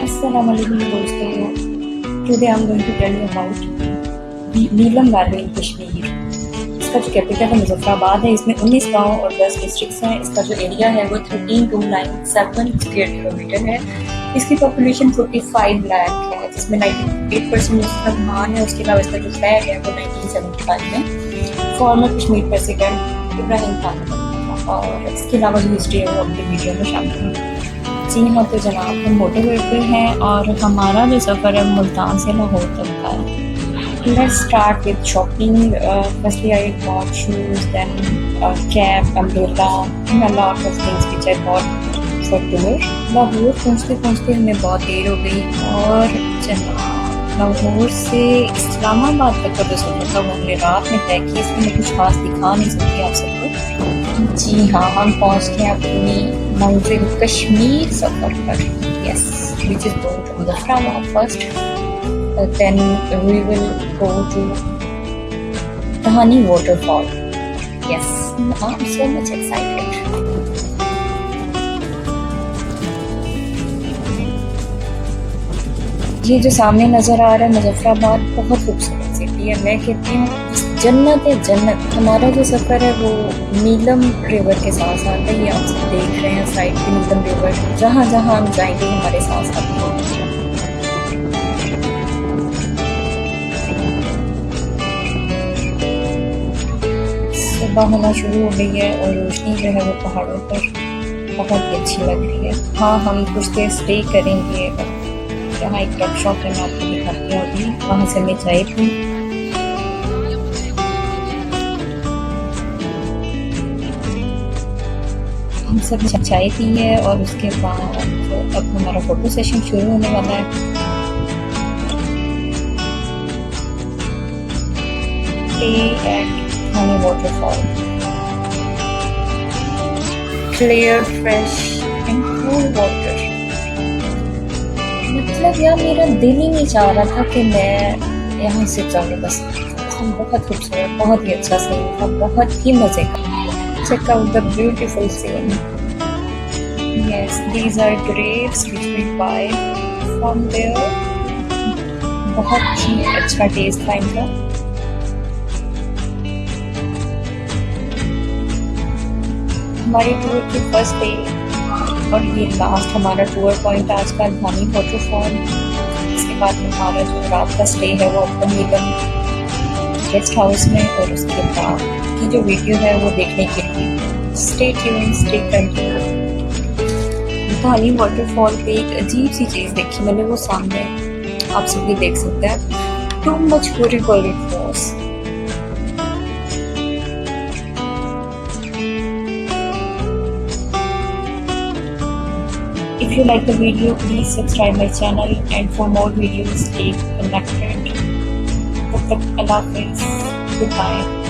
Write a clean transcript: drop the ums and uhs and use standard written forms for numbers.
Assalamualaikum दोस्तों, today I am going to tell you about Neelam valley in Kashmir. इसका जो capital है मुजफ्फराबाद है। इसमें 19 गांव और 10 डिस्ट्रिक्ट्स हैं। इसका जो एरिया है वो 13,297 स्क्वायर किलोमीटर है। इसकी पॉपुलेशन 45 लाख है, जिसमें 98% मुसलमान है। उसके अलावा इसका जो फ्लैग है वो 1975 में फॉर्मर कश्मीर प्रेसिडेंट इब्राहिम खान था, और इसके अलावा जो हिस्ट्री है वो अपनी वीडियो में शामिल है। जी हाँ, तो जनाब हम मोटरवे पे हैं और हमारा जो सफ़र है मुल्तान से लाहौर तक का है। Let's start with shopping. Firstly I bought shoes, then cap, umbrella and a lot of things which I bought for tour. Lahore पहुँचते पहुँचते हमें बहुत देर हो गई, और जनाब लाहौर से इस्लामाबाद तक का जो सफ़र था वो हमने रात में तय किया। इसमें मैं कुछ खास दिखा नहीं सकती आप सबको। जी हाँ, हम पहुँच गए अपनी मंजिल कश्मीर सफ़र पर। Yes, which is going to Muzaffarabad first, then we will go to Kahani waterfall. Yes, I am so much excited. ये जो सामने नज़र आ रहा है मुजफ्फराबाद, बहुत खूबसूरत सिटी है। मैं कहती हूँ जन्नत है, जन्नत। हमारा जो सफ़र है वो नीलम रिवर के साथ साथ है। ये आप सब देख रहे हैं साइड पे नीलम रिवर। जहाँ जहाँ हम जाएंगे हमारे साथ साथ है। सुबह होना शुरू हो गई है और रोशनी जो है वो पहाड़ों पर बहुत ही अच्छी लग रही है। हाँ, हम कुछ देर स्टे करेंगे। यहाँ एक ट्रक शॉप है, मैं आपको दिखाती हूँ अभी। वहाँ से मैं चाय पी। हम सब चाय पी है और उसके बाद अब हमारा फोटो सेशन शुरू होने वाला है। At honey waterfall, clear fresh and cool water. मतलब यार मेरा दिल ही नहीं चाह रहा था कि मैं यहाँ से जाऊँ। बस बहुत खूबसूरत, बहुत ही अच्छा सीन था, बहुत ही मज़े का। Check out the beautiful scene. Yes, these are grapes which we buy from there. बहुत ही अच्छा टेस्ट था इनका। हमारी टूर की फर्स्ट डे और ये लास्ट हमारा टूर पॉइंट आज का धानी वाटरफॉल। इसके बाद हमारा जो रात का स्टे है वो अपन नीलम गेस्ट हाउस में, और उसके बाद की जो वीडियो है वो देखने के लिए स्टे ट्यून, स्टे कंटिन्यू। धानी वाटरफॉल पे एक अजीब सी चीज़ देखी मैंने, वो सामने आप सब भी देख सकते हैं। Too much beautiful it was. If you like the video, please subscribe my channel, and for more videos, stay connected. Allah Hafiz. Goodbye.